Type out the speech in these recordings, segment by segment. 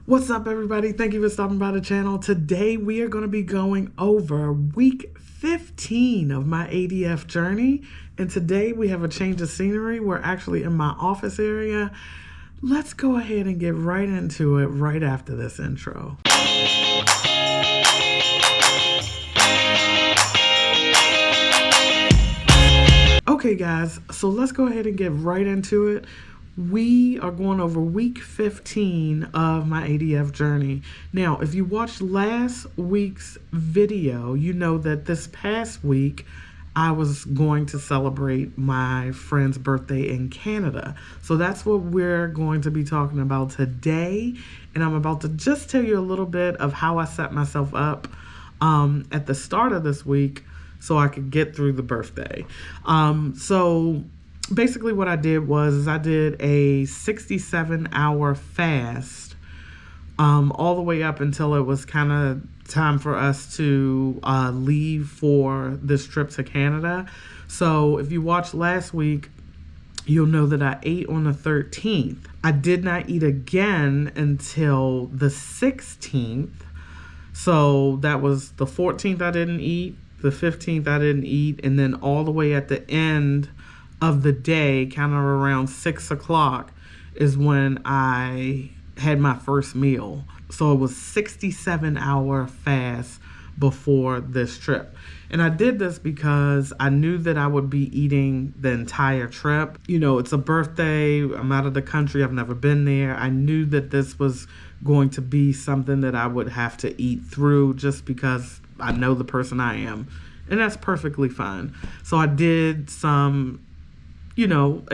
What's up, everybody? Thank you for stopping by the channel. Today we are going to be going over week 15 of my ADF journey, and today we have a change of scenery. We're actually in my office area. Let's go ahead and get right into it right after this intro. Okay guys, so let's go ahead and get right into it. We are going over week 15 of my ADF journey. Now, if you watched last week's video, you know that this past week I was going to celebrate my friend's birthday in Canada. So that's what we're going to be talking about today. And I'm about to just tell you a little bit of how I set myself up at the start of this week so I could get through the birthday. So basically what I did was I did a 67-hour fast all the way up until it was kind of time for us to leave for this trip to Canada. So if you watched last week, you'll know that I ate on the 13th. I did not eat again until the 16th. So that was the 14th I didn't eat, the 15th I didn't eat, and then all the way at the end of the day, kind of around 6 o'clock, is when I had my first meal. So it was 67-hour fast before this trip. And I did this because I knew that I would be eating the entire trip. You know, it's a birthday. I'm out of the country. I've never been there. I knew that this was going to be something that I would have to eat through just because I know the person I am. And that's perfectly fine. So I did some, you know,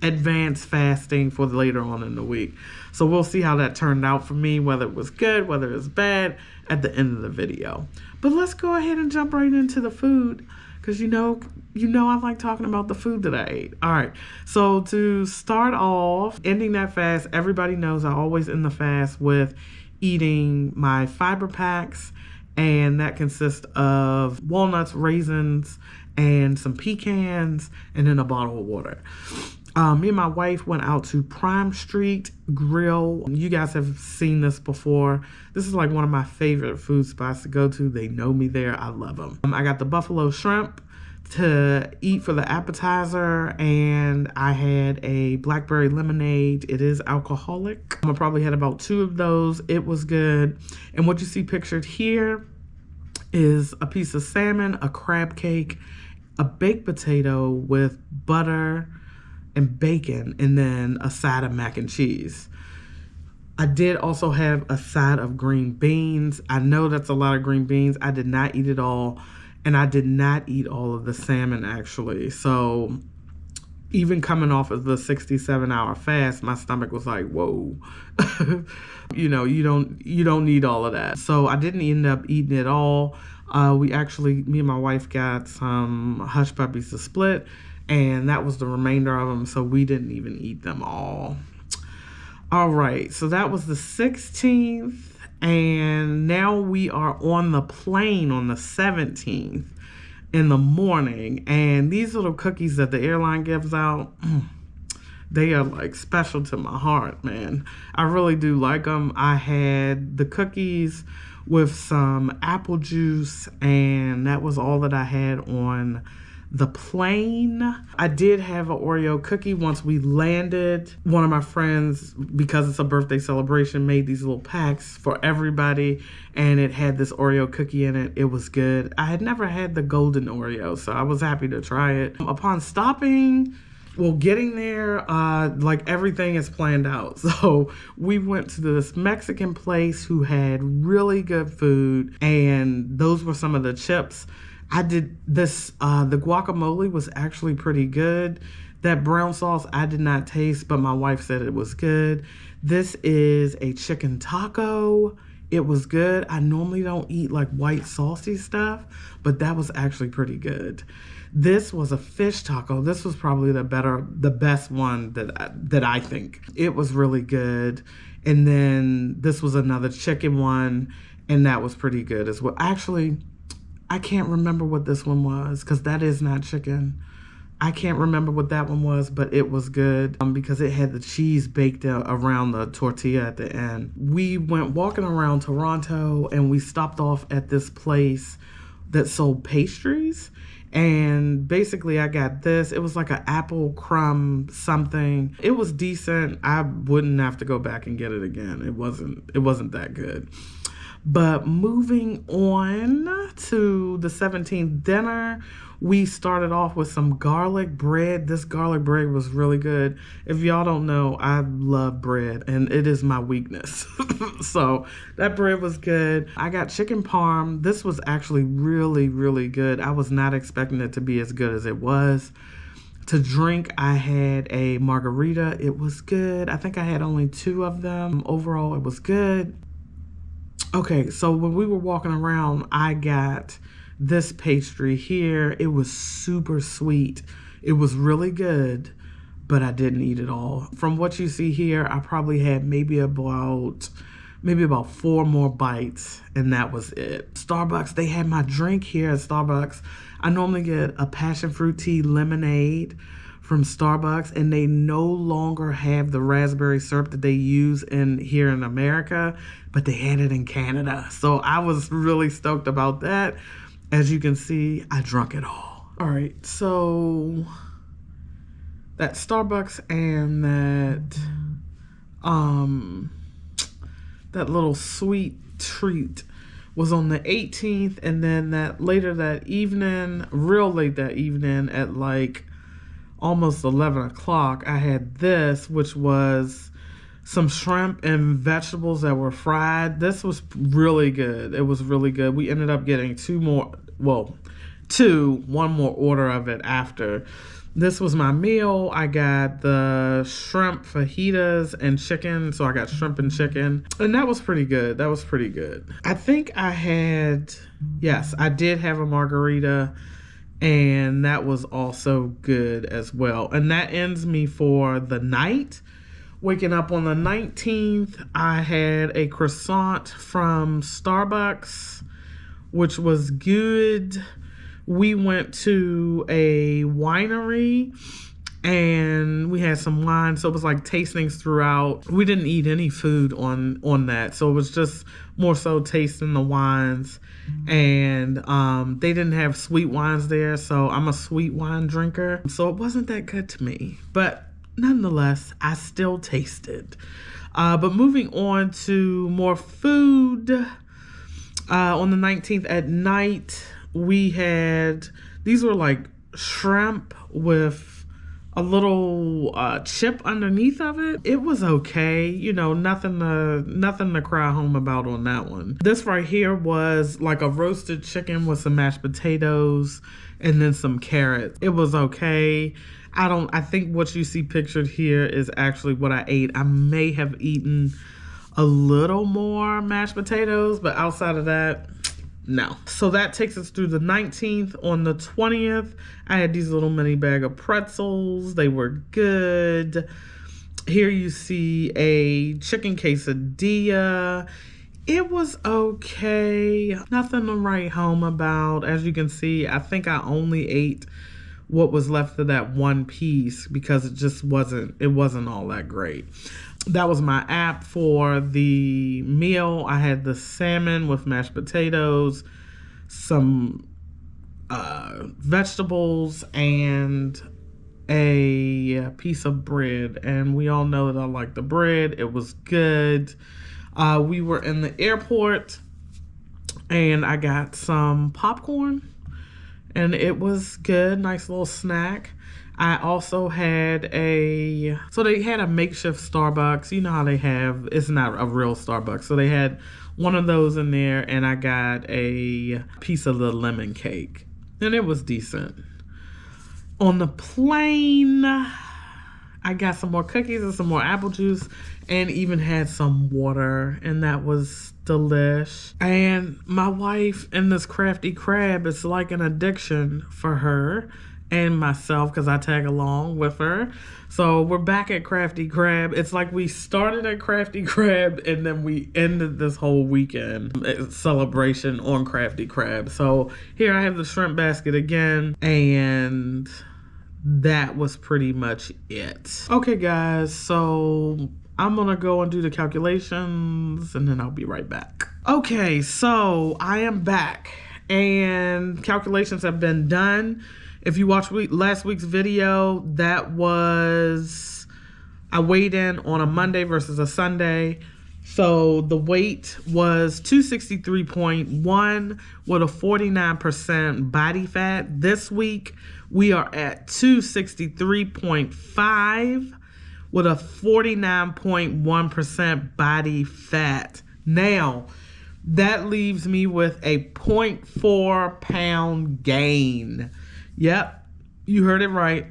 advanced fasting for later on in the week. So we'll see how that turned out for me, whether it was good, whether it was bad, at the end of the video. But let's go ahead and jump right into the food, because you know I like talking about the food that I ate. All right, so to start off, ending that fast, everybody knows I always end the fast with eating my fiber packs, and that consists of walnuts, raisins, and some pecans, and then a bottle of water. Me and my wife went out to Prime Street Grill. You guys have seen this before. This is like one of my favorite food spots to go to. They know me there. I love them. I got the buffalo shrimp to eat for the appetizer, and I had a blackberry lemonade. It is alcoholic. I probably had about 2 of those. It was good. And what you see pictured here is a piece of salmon, a crab cake, a baked potato with butter and bacon, and then a side of mac and cheese. I did also have a side of green beans. I know that's a lot of green beans. I did not eat it all, and I did not eat all of the salmon actually. So even coming off of the 67-hour fast, my stomach was like, whoa. You know, you don't need all of that. So I didn't end up eating it all. Me and my wife got some hush puppies to split, and that was the remainder of them, so we didn't even eat them all. All right, so that was the 16th, and now we are on the plane on the 17th in the morning, and these little cookies that the airline gives out, they are like special to my heart, man. I really do like them. I had the cookies with some apple juice, and that was all that I had on the plane. I did have an Oreo cookie once we landed. One of my friends, because it's a birthday celebration, made these little packs for everybody, and it had this Oreo cookie in it. It was good. I had never had the golden Oreo, so I was happy to try it. Upon stopping, well, getting there, like everything is planned out. So we went to this Mexican place who had really good food, and those were some of the chips. I did this, the guacamole was actually pretty good. That brown sauce I did not taste, but my wife said it was good. This is a chicken taco. It was good. I normally don't eat like white saucy stuff, but that was actually pretty good. This was a fish taco. This was probably the best one that I think. It was really good. And then this was another chicken one, and that was pretty good as well. Actually, I can't remember what this one was because that is not chicken. I can't remember what that one was, but it was good because it had the cheese baked around the tortilla at the end. We went walking around Toronto and we stopped off at this place that sold pastries. And basically I got this. It was like an apple crumb something. It was decent. I wouldn't have to go back and get it again. It wasn't that good. But moving on to the 17th dinner, we started off with some garlic bread. This garlic bread was really good. If y'all don't know, I love bread and it is my weakness. So that bread was good. I got chicken parm. This was actually really, really good. I was not expecting it to be as good as it was. To drink, I had a margarita. It was good. I think I had only 2 of them. Overall, it was good. Okay, so when we were walking around, I got this pastry here. It was super sweet. It was really good, but I didn't eat it all. From what you see here, I probably had maybe about 4 more bites, and that was it. Starbucks, they had my drink here at Starbucks. I normally get a passion fruit tea lemonade from Starbucks, and they no longer have the raspberry syrup that they use here in America, but they had it in Canada. So I was really stoked about that. As you can see, I drunk it all. All right, so that Starbucks and that little sweet treat was on the 18th, and then real late that evening at like almost 11 o'clock, I had this, which was some shrimp and vegetables that were fried. This was really good. It was really good. We ended up getting one more order of it after. This was my meal. I got the shrimp fajitas and chicken. So I got shrimp and chicken. And that was pretty good. I think I did have a margarita. And that was also good as well. And that ends me for the night. Waking up on the 19th, I had a croissant from Starbucks, which was good. We went to a winery and we had some wine. So it was like tastings throughout. We didn't eat any food on that. So it was just more so tasting the wines. And they didn't have sweet wines there. So I'm a sweet wine drinker. So it wasn't that good to me. But nonetheless, I still tasted. But moving on to more food. On the 19th at night, we had, these were like shrimp with a little chip underneath of it. It was okay, you know, nothing to cry home about on that one. This right here was like a roasted chicken with some mashed potatoes and then some carrots. It was okay. I think what you see pictured here is actually what I ate. I may have eaten a little more mashed potatoes, but outside of that, no. So that takes us through the 19th. On the 20th, I had these little mini bag of pretzels. They were good. Here you see a chicken quesadilla. It was okay. Nothing to write home about. As you can see, I think I only ate what was left of that one piece because it wasn't all that great. That was my app for the meal. I had the salmon with mashed potatoes, some vegetables, and a piece of bread. And we all know that I like the bread. It was good. We were in the airport and I got some popcorn and it was good. Nice little snack. I also had so they had a makeshift Starbucks. You know how they have, it's not a real Starbucks. So they had one of those in there and I got a piece of the lemon cake and it was decent. On the plane, I got some more cookies and some more apple juice and even had some water, and that was delish. And my wife and this Crafty Crab, it's like an addiction for her and myself because I tag along with her. So we're back at Crafty Crab. It's like we started at Crafty Crab and then we ended this whole weekend celebration on Crafty Crab. So here I have the shrimp basket again, and that was pretty much it. Okay, guys, so I'm gonna go and do the calculations and then I'll be right back. Okay, so I am back and calculations have been done. If you watched last week's video, that was, I weighed in on a Monday versus a Sunday. So the weight was 263.1 with a 49% body fat. This week, we are at 263.5 with a 49.1% body fat. Now, that leaves me with a 0.4 pound gain. Yep, you heard it right.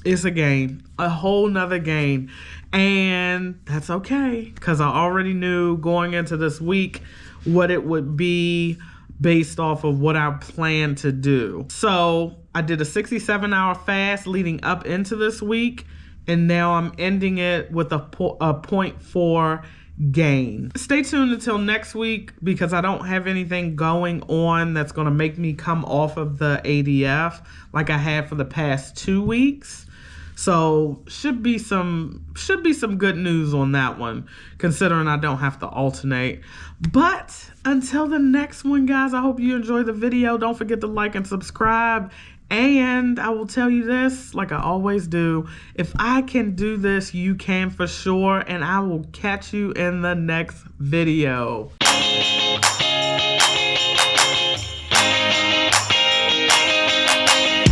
It's a gain, a whole nother gain. And that's okay, because I already knew going into this week what it would be based off of what I planned to do. So I did a 67-hour fast leading up into this week, and now I'm ending it with a 0.4 gain. Stay tuned until next week because I don't have anything going on that's going to make me come off of the ADF like I had for the past 2 weeks. So should be some good news on that one, considering I don't have to alternate. But until the next one, guys, I hope you enjoyed the video. Don't forget to like and subscribe. And I will tell you this, like I always do, if I can do this, you can for sure. And I will catch you in the next video.